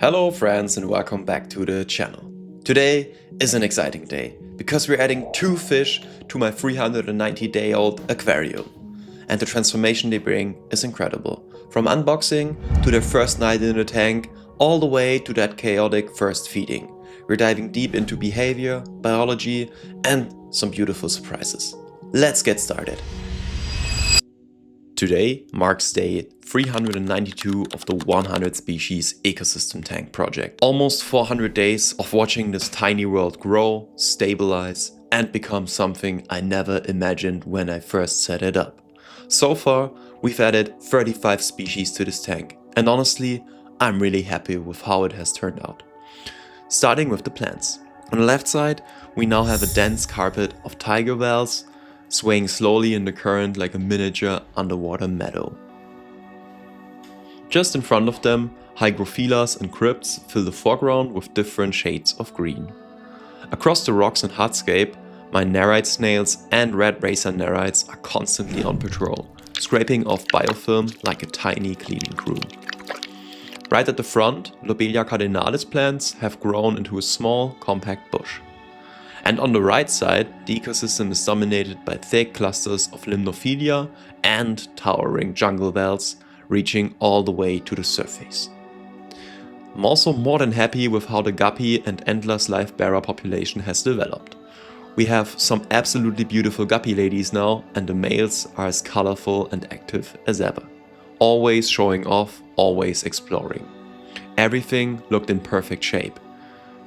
Hello friends and welcome back to the channel. Today is an exciting day because we're adding 2 fish to my 390-day-old aquarium. And the transformation they bring is incredible. From unboxing to their first night in the tank, all the way to that chaotic first feeding. We're diving deep into behavior, biology and some beautiful surprises. Let's get started. Today marks day 392 of the 100 species ecosystem tank project. Almost 400 days of watching this tiny world grow, stabilize, and become something I never imagined when I first set it up. So far, we've added 35 species to this tank, and honestly, I'm really happy with how it has turned out. Starting with the plants. On the left side, we now have a dense carpet of tiger vals, swaying slowly in the current like a miniature underwater meadow. Just in front of them, hygrophilas and crypts fill the foreground with different shades of green. Across the rocks and hardscape, my nerite snails and red racer nerites are constantly on patrol, scraping off biofilm like a tiny cleaning crew. Right at the front, lobelia cardinalis plants have grown into a small, compact bush. And on the right side, the ecosystem is dominated by thick clusters of limnophilia and towering jungle vals, reaching all the way to the surface. I'm also more than happy with how the guppy and endlers life bearer population has developed. We have some absolutely beautiful guppy ladies now, and the males are as colorful and active as ever. Always showing off, always exploring. Everything looked in perfect shape.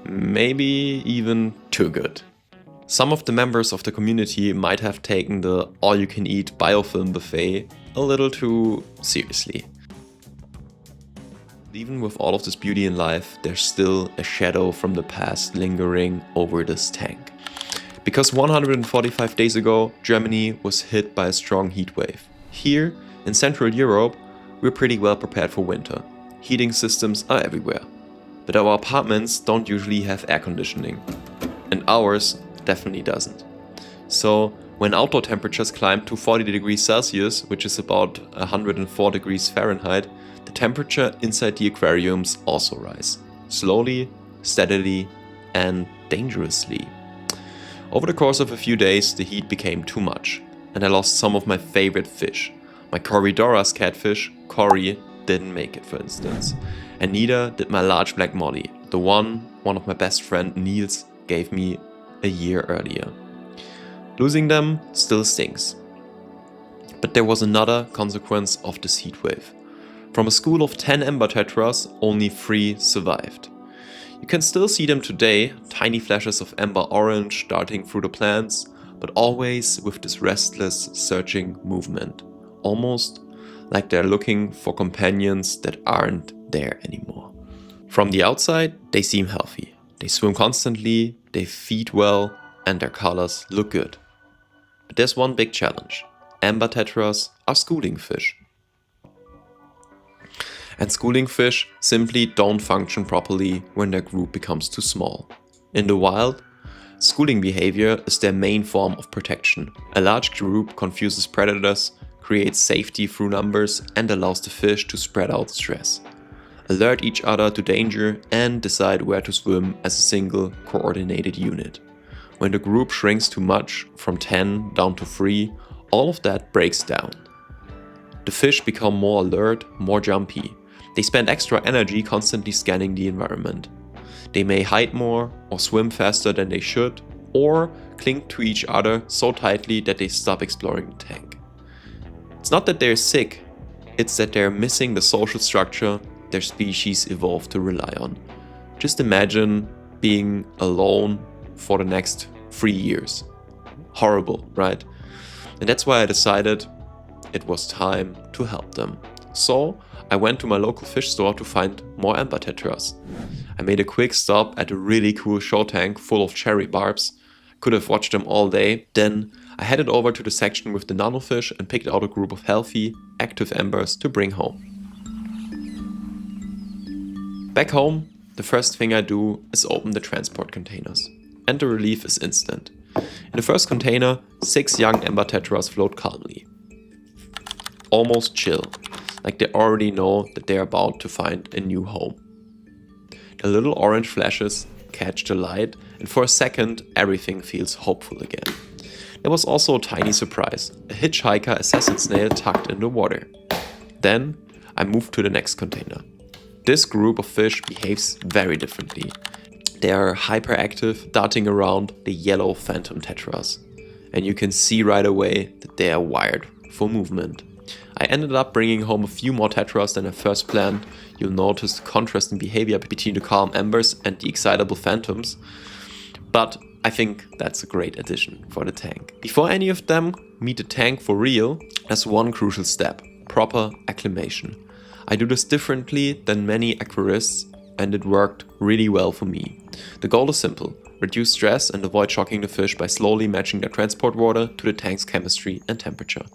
Maybe even too good. Some of the members of the community might have taken the all-you-can-eat biofilm buffet a little too seriously. Even with all of this beauty in life, there's still a shadow from the past lingering over this tank. Because 145 days ago, Germany was hit by a strong heatwave. Here, in Central Europe, we're pretty well prepared for winter. Heating systems are everywhere. But our apartments don't usually have air conditioning. And ours definitely doesn't. So when outdoor temperatures climb to 40 degrees Celsius, which is about 104 degrees Fahrenheit, the temperature inside the aquariums also rise. Slowly, steadily, and dangerously. Over the course of a few days, the heat became too much, and I lost some of my favorite fish. My Corridoras catfish, Cory, didn't make it, for instance. And neither did my large black molly, the one of my best friend Niels gave me a year earlier. Losing them still stings. But there was another consequence of this heatwave. From a school of 10 Ember Tetras, only 3 survived. You can still see them today, tiny flashes of amber orange darting through the plants, but always with this restless, searching movement. Almost like they're looking for companions that aren't there anymore. From the outside, they seem healthy. They swim constantly, they feed well, and their colors look good. But there's one big challenge. Ember tetras are schooling fish. And schooling fish simply don't function properly when their group becomes too small. In the wild, schooling behavior is their main form of protection. A large group confuses predators, creates safety through numbers, and allows the fish to spread out stress, alert each other to danger, and decide where to swim as a single, coordinated unit. When the group shrinks too much, from 10 down to 3, all of that breaks down. The fish become more alert, more jumpy. They spend extra energy constantly scanning the environment. They may hide more, or swim faster than they should, or cling to each other so tightly that they stop exploring the tank. It's not that they're sick, it's that they're missing the social structure their species evolved to rely on. Just imagine being alone for the next 3 years. Horrible, right? And that's why I decided it was time to help them. So I went to my local fish store to find more Ember Tetras. I made a quick stop at a really cool show tank full of cherry barbs. Could have watched them all day. Then I headed over to the section with the nanofish and picked out a group of healthy, active embers to bring home. Back home, the first thing I do is open the transport containers. And the relief is instant. In the first container, 6 young Ember Tetras float calmly. Almost chill, like they already know that they're about to find a new home. The little orange flashes catch the light, and for a second everything feels hopeful again. There was also a tiny surprise, a hitchhiker assassin snail tucked in the water. Then I moved to the next container. This group of fish behaves very differently. They are hyperactive, darting around the yellow phantom tetras. And you can see right away that they are wired for movement. I ended up bringing home a few more tetras than I first planned. You'll notice the contrast in behavior between the calm embers and the excitable phantoms. But I think that's a great addition for the tank. Before any of them meet the tank for real, there's one crucial step: proper acclimation. I do this differently than many aquarists, and it worked really well for me. The goal is simple: reduce stress and avoid shocking the fish by slowly matching their transport water to the tank's chemistry and temperature.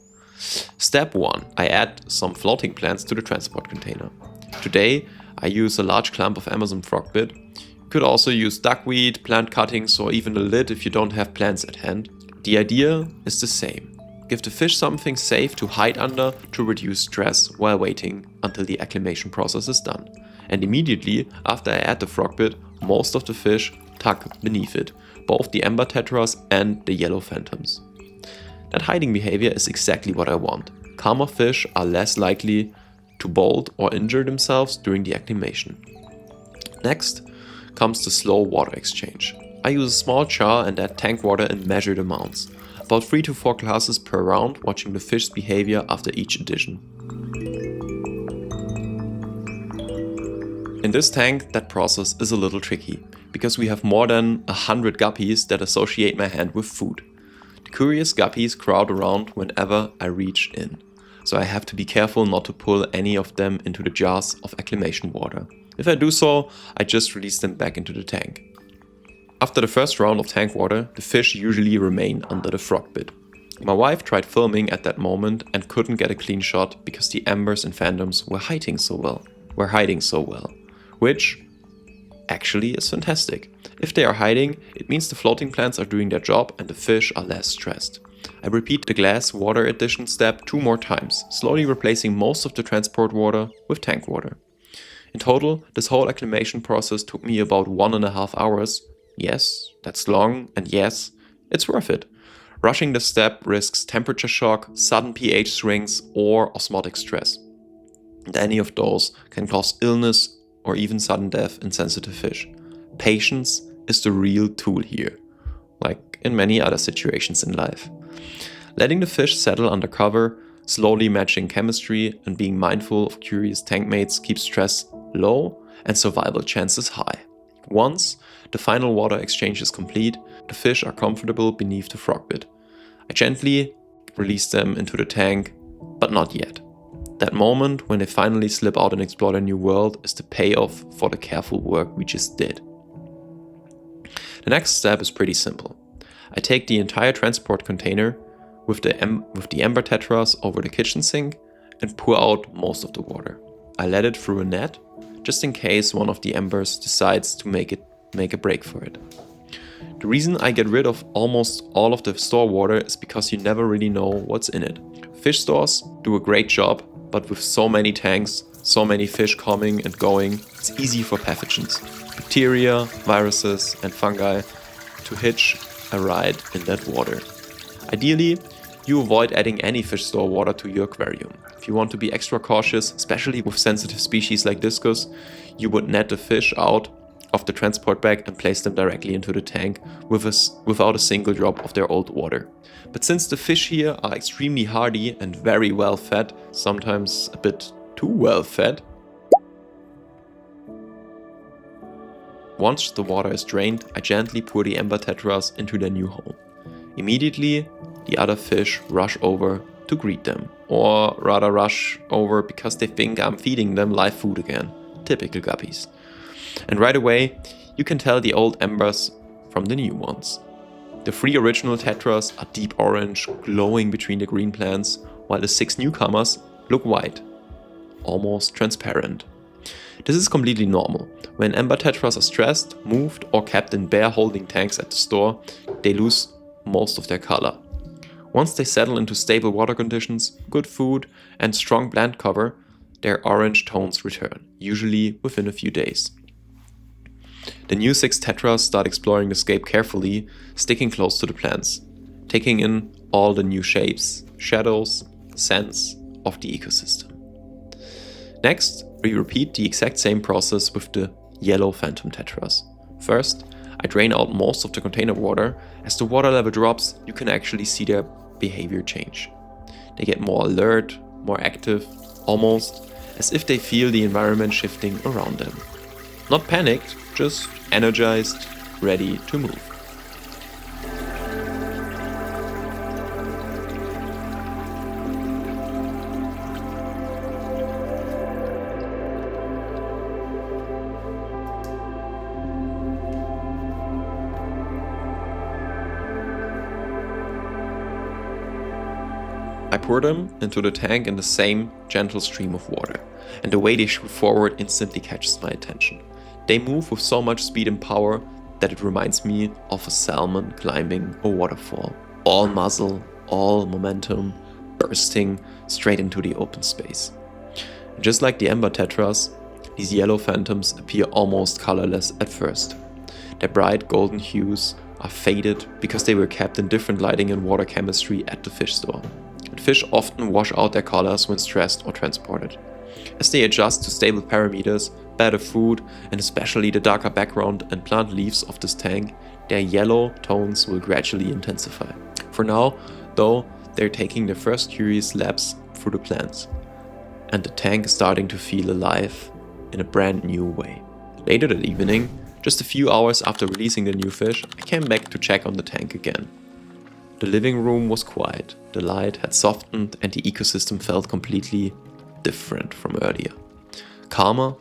Step 1. I add some floating plants to the transport container. Today I use a large clump of Amazon frogbit. You could also use duckweed, plant cuttings, or even a lid if you don't have plants at hand. The idea is the same. Give the fish something safe to hide under to reduce stress while waiting until the acclimation process is done. And immediately after I add the frogbit, most of the fish tuck beneath it, both the Ember Tetras and the yellow phantoms. That hiding behavior is exactly what I want. Calmer fish are less likely to bolt or injure themselves during the acclimation. Next comes the slow water exchange. I use a small jar and add tank water in measured amounts, about 3 to 4 glasses per round, watching the fish's behavior after each addition. In this tank, that process is a little tricky, because we have more than 100 guppies that associate my hand with food. The curious guppies crowd around whenever I reach in, so I have to be careful not to pull any of them into the jars of acclimation water. If I do so, I just release them back into the tank. After the first round of tank water, the fish usually remain under the frogbit. My wife tried filming at that moment and couldn't get a clean shot because the embers and phantoms were hiding so well, which actually is fantastic. If they are hiding, it means the floating plants are doing their job and the fish are less stressed. I repeat the glass water addition step 2 more times, slowly replacing most of the transport water with tank water. In total, this whole acclimation process took me about 1.5 hours. Yes, that's long, and yes, it's worth it. Rushing this step risks temperature shock, sudden pH swings, or osmotic stress. And any of those can cause illness or even sudden death in sensitive fish. Patience is the real tool here, like in many other situations in life. Letting the fish settle under cover, slowly matching chemistry, and being mindful of curious tank mates keeps stress low and survival chances high. Once the final water exchange is complete, the fish are comfortable beneath the frogbit. I gently release them into the tank, but not yet. That moment when they finally slip out and explore a new world is the payoff for the careful work we just did. The next step is pretty simple. I take the entire transport container with the Ember Tetras over the kitchen sink and pour out most of the water. I let it through a net, just in case one of the embers decides to make a break for it. The reason I get rid of almost all of the store water is because you never really know what's in it. Fish stores do a great job, but with so many tanks, so many fish coming and going, it's easy for pathogens, bacteria, viruses, and fungi to hitch a ride in that water. Ideally, you avoid adding any fish store water to your aquarium. If you want to be extra cautious, especially with sensitive species like discus, you would net the fish out of the transport bag and place them directly into the tank without a single drop of their old water. But since the fish here are extremely hardy and very well fed, sometimes a bit too well fed, once the water is drained, I gently pour the Ember Tetras into their new home. Immediately, the other fish rush over to greet them, or rather rush over because they think I'm feeding them live food again. Typical guppies. And right away, you can tell the old embers from the new ones. The 3 original Tetras are deep orange, glowing between the green plants, while the 6 newcomers look white, almost transparent. This is completely normal. When Ember Tetras are stressed, moved, or kept in bare holding tanks at the store, they lose most of their color. Once they settle into stable water conditions, good food, and strong plant cover, their orange tones return, usually within a few days. The new 6 Tetras start exploring the scape carefully, sticking close to the plants, taking in all the new shapes, shadows, scents of the ecosystem. Next, we repeat the exact same process with the yellow phantom tetras. First, I drain out most of the container water. As the water level drops, you can actually see their behavior change. They get more alert, more active, almost as if they feel the environment shifting around them. Not panicked, just energized, ready to move. I pour them into the tank in the same gentle stream of water, and the way they shoot forward instantly catches my attention. They move with so much speed and power that it reminds me of a salmon climbing a waterfall. All muzzle, all momentum, bursting straight into the open space. And just like the Ember Tetras, these yellow phantoms appear almost colorless at first. Their bright golden hues are faded because they were kept in different lighting and water chemistry at the fish store. And fish often wash out their colors when stressed or transported. As they adjust to stable parameters, better food, and especially the darker background and plant leaves of this tank, their yellow tones will gradually intensify. For now, though, they're taking their first curious laps through the plants, and the tank is starting to feel alive in a brand new way. Later that evening, just a few hours after releasing the new fish, I came back to check on the tank again. The living room was quiet, the light had softened, and the ecosystem felt completely different from earlier. Calmer,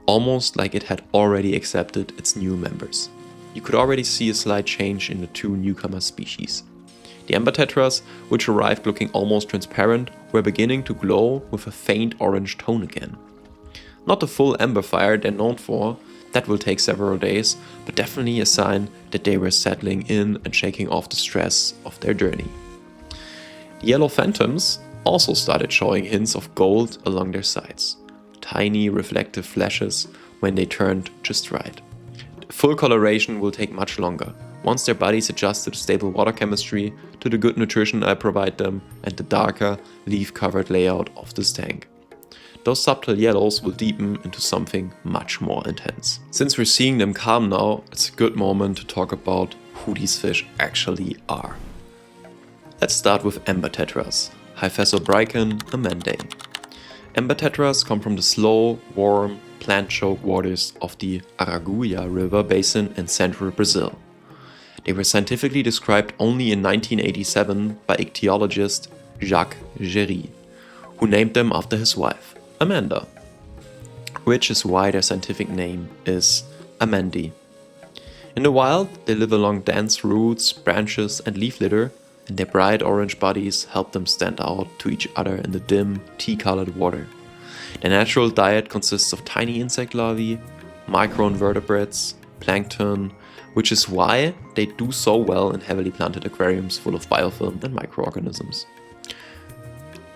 almost like it had already accepted its new members. You could already see a slight change in the 2 newcomer species. The Ember Tetras, which arrived looking almost transparent, were beginning to glow with a faint orange tone again. Not the full ember fire they're known for, that will take several days, but definitely a sign that they were settling in and shaking off the stress of their journey. The yellow phantoms also started showing hints of gold along their sides. Tiny reflective flashes when they turned just right. Full coloration will take much longer, once their bodies adjust to the stable water chemistry, to the good nutrition I provide them, and the darker, leaf-covered layout of this tank. Those subtle yellows will deepen into something much more intense. Since we're seeing them calm now, it's a good moment to talk about who these fish actually are. Let's start with Ember Tetras, Hyphasobrycon amandae. Ember Tetras come from the slow, warm, plant-choked waters of the Araguaia River basin in central Brazil. They were scientifically described only in 1987 by ichthyologist Jacques Géry, who named them after his wife, Amanda, which is why their scientific name is Amandie. In the wild, they live along dense roots, branches, and leaf litter, and their bright orange bodies help them stand out to each other in the dim, tea-colored water. Their natural diet consists of tiny insect larvae, microinvertebrates, plankton, which is why they do so well in heavily planted aquariums full of biofilm and microorganisms.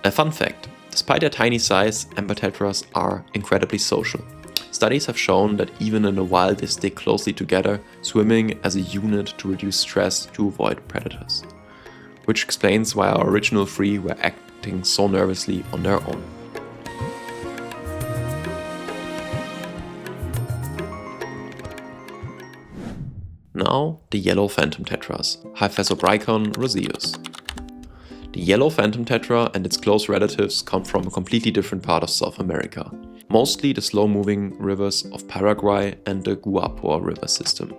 A fun fact: despite their tiny size, Ember Tetras are incredibly social. Studies have shown that even in the wild they stick closely together, swimming as a unit to reduce stress to avoid predators. Which explains why our original 3 were acting so nervously on their own. Now, the yellow phantom tetras, Hyphasobrycon roseus. The yellow phantom tetra and its close relatives come from a completely different part of South America, mostly the slow-moving rivers of Paraguay and the Guapore river system.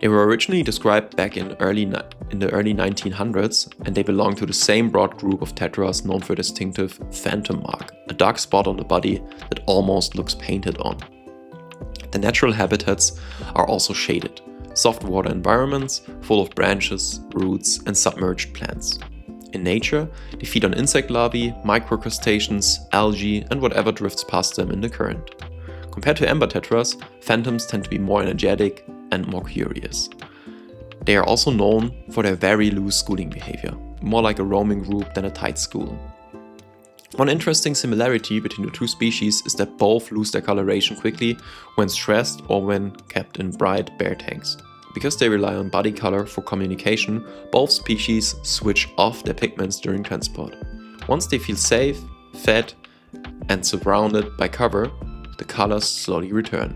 They were originally described back in the early 1900s, and they belong to the same broad group of tetras known for distinctive phantom mark, a dark spot on the body that almost looks painted on. The natural habitats are also shaded, soft water environments full of branches, roots, and submerged plants. In nature, they feed on insect larvae, microcrustaceans, algae, and whatever drifts past them in the current. Compared to Ember Tetras, phantoms tend to be more energetic and more curious. They are also known for their very loose schooling behavior, more like a roaming group than a tight school. One interesting similarity between the two species is that both lose their coloration quickly when stressed or when kept in bright, bare tanks. Because they rely on body color for communication, both species switch off their pigments during transport. Once they feel safe, fed, and surrounded by cover, the colors slowly return,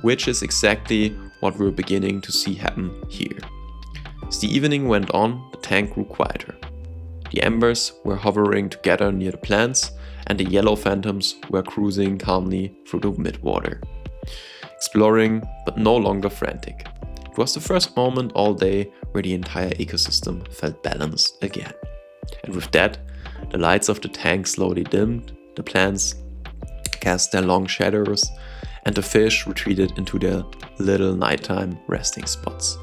which is exactly what we're beginning to see happen here. As the evening went on, the tank grew quieter. The embers were hovering together near the plants, and the yellow phantoms were cruising calmly through the midwater, exploring but no longer frantic. It was the first moment all day where the entire ecosystem felt balanced again. And with that, the lights of the tank slowly dimmed, the plants cast their long shadows, and the fish retreated into their little nighttime resting spots.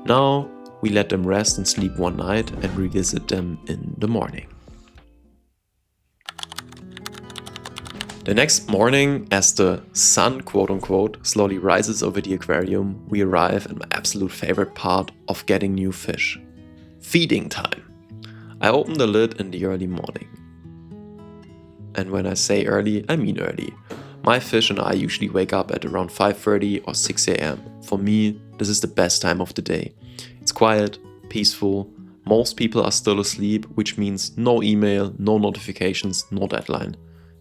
Now, we let them rest and sleep one night and revisit them in the morning. The next morning, as the sun, quote-unquote, slowly rises over the aquarium, we arrive at my absolute favorite part of getting new fish. Feeding time. I open the lid in the early morning. And when I say early, I mean early. My fish and I usually wake up at around 5:30 or 6 a.m. For me, this is the best time of the day. It's quiet, peaceful, most people are still asleep, which means no email, no notifications, no deadline.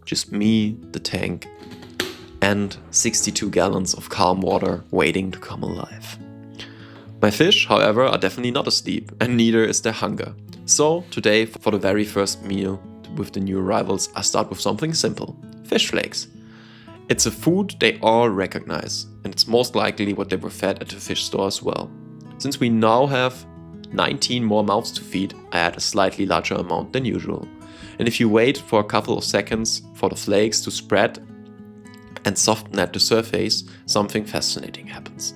Just me, the tank, and 62 gallons of calm water waiting to come alive. My fish, however, are definitely not asleep, and neither is their hunger. So today, for the very first meal with the new arrivals, I start with something simple: fish flakes. It's a food they all recognize, and it's most likely what they were fed at the fish store as well. Since we now have 19 more mouths to feed, I add a slightly larger amount than usual. And if you wait for a couple of seconds for the flakes to spread and soften at the surface, something fascinating happens.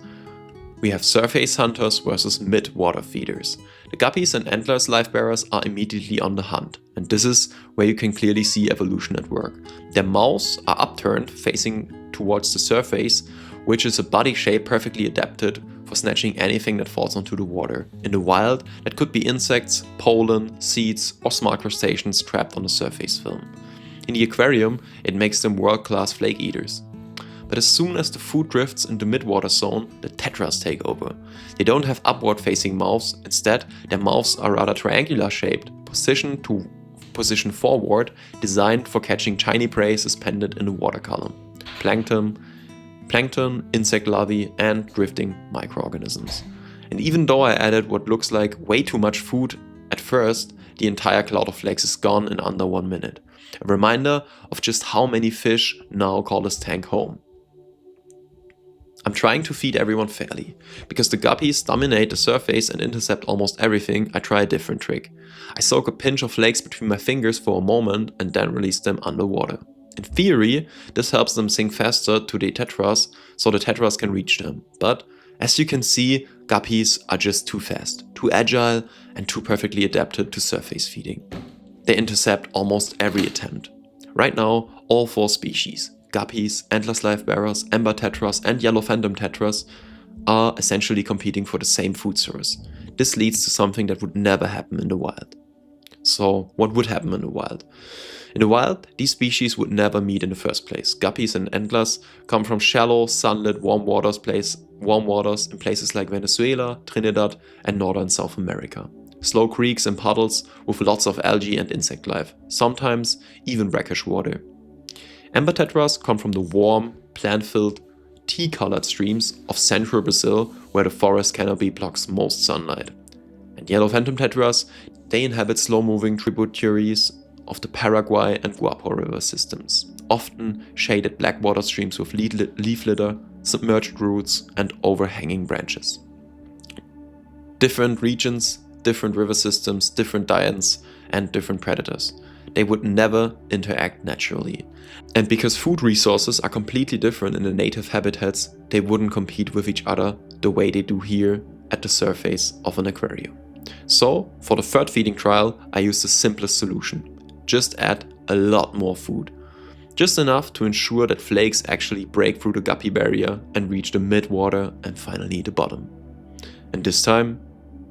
We have surface hunters versus mid-water feeders. The guppies and endlers life bearers are immediately on the hunt, and this is where you can clearly see evolution at work. Their mouths are upturned, facing towards the surface, which is a body shape perfectly adapted for snatching anything that falls onto the water. In the wild, that could be insects, pollen, seeds, or small crustaceans trapped on the surface film. In the aquarium, it makes them world-class flake eaters. But as soon as the food drifts in the midwater zone, the tetras take over. They don't have upward-facing mouths, instead their mouths are rather triangular-shaped, positioned forward, designed for catching tiny prey suspended in the water column. Plankton, insect larvae, and drifting microorganisms. And even though I added what looks like way too much food at first, the entire cloud of flakes is gone in under 1 minute. A reminder of just how many fish now call this tank home. I'm trying to feed everyone fairly. Because the guppies dominate the surface and intercept almost everything, I try a different trick. I soak a pinch of flakes between my fingers for a moment and then release them underwater. In theory, this helps them sink faster to the tetras, so the tetras can reach them. But as you can see, guppies are just too fast, too agile, and too perfectly adapted to surface feeding. They intercept almost every attempt. Right now, all 4 species, guppies, endless life bearers, Ember Tetras, and yellow phantom tetras, are essentially competing for the same food source. This leads to something that would never happen in the wild. So, what would happen in the wild? In the wild, these species would never meet in the first place. Guppies and endlers come from shallow, sunlit, warm waters in places like Venezuela, Trinidad, and northern South America. Slow creeks and puddles with lots of algae and insect life, sometimes even brackish water. Ember tetras come from the warm, plant-filled, tea-colored streams of central Brazil, where the forest canopy blocks most sunlight. And yellow phantom tetras, they inhabit slow-moving tributaries of the Paraguay and Guapo river systems, often shaded blackwater streams with leaf litter, submerged roots, and overhanging branches. Different regions, different river systems, different diets, and different predators. They would never interact naturally. And because food resources are completely different in the native habitats, they wouldn't compete with each other the way they do here at the surface of an aquarium. So, for the third feeding trial, I used the simplest solution. Just add a lot more food. Just enough to ensure that flakes actually break through the guppy barrier and reach the midwater and finally the bottom. And this time,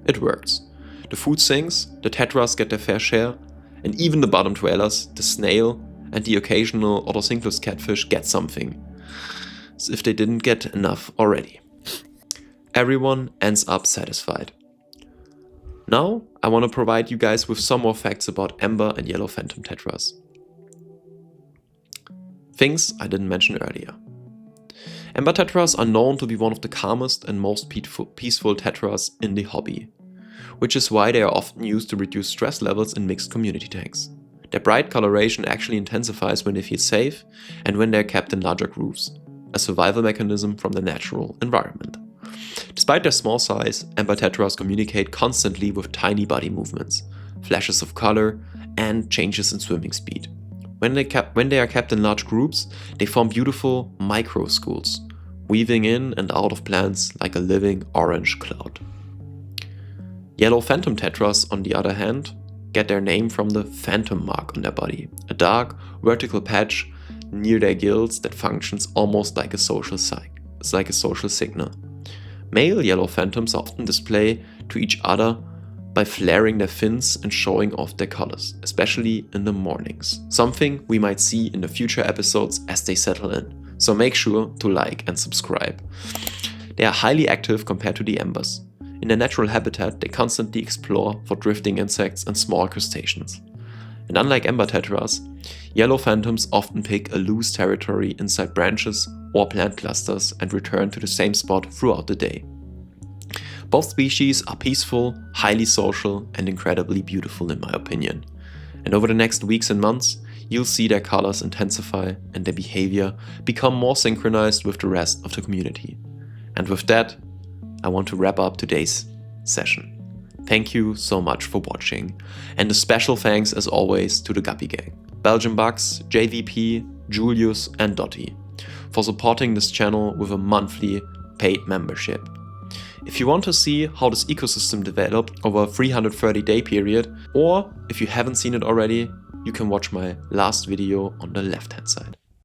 it works. The food sinks, the tetras get their fair share, And even the bottom dwellers, the snail and the occasional Otocinclus catfish get something, as if they didn't get enough already. Everyone ends up satisfied. Now I want to provide you guys with some more facts about Ember and Yellow Phantom Tetras. Things I didn't mention earlier. Ember Tetras are known to be one of the calmest and most peaceful tetras in the hobby, which is why they are often used to reduce stress levels in mixed community tanks. Their bright coloration actually intensifies when they feel safe and when they are kept in larger groups, a survival mechanism from the natural environment. Despite their small size, Ember Tetras communicate constantly with tiny body movements, flashes of color, and changes in swimming speed. When they are kept in large groups, they form beautiful micro-schools, weaving in and out of plants like a living orange cloud. Yellow Phantom Tetras, on the other hand, get their name from the phantom mark on their body, a dark, vertical patch near their gills that functions almost like a social signal. Male yellow phantoms often display to each other by flaring their fins and showing off their colors, especially in the mornings, something we might see in the future episodes as they settle in, so make sure to like and subscribe. They are highly active compared to the embers. In their natural habitat, they constantly explore for drifting insects and small crustaceans. And unlike Ember Tetras, yellow phantoms often pick a loose territory inside branches or plant clusters and return to the same spot throughout the day. Both species are peaceful, highly social, and incredibly beautiful in my opinion. And over the next weeks and months, you'll see their colors intensify and their behavior become more synchronized with the rest of the community. And with that, I want to wrap up today's session. Thank you so much for watching, and a special thanks as always to the Guppy Gang, Belgian Bugs, JVP, Julius and Dottie, for supporting this channel with a monthly paid membership. If you want to see how this ecosystem developed over a 330-day period, or if you haven't seen it already, you can watch my last video on the left-hand side.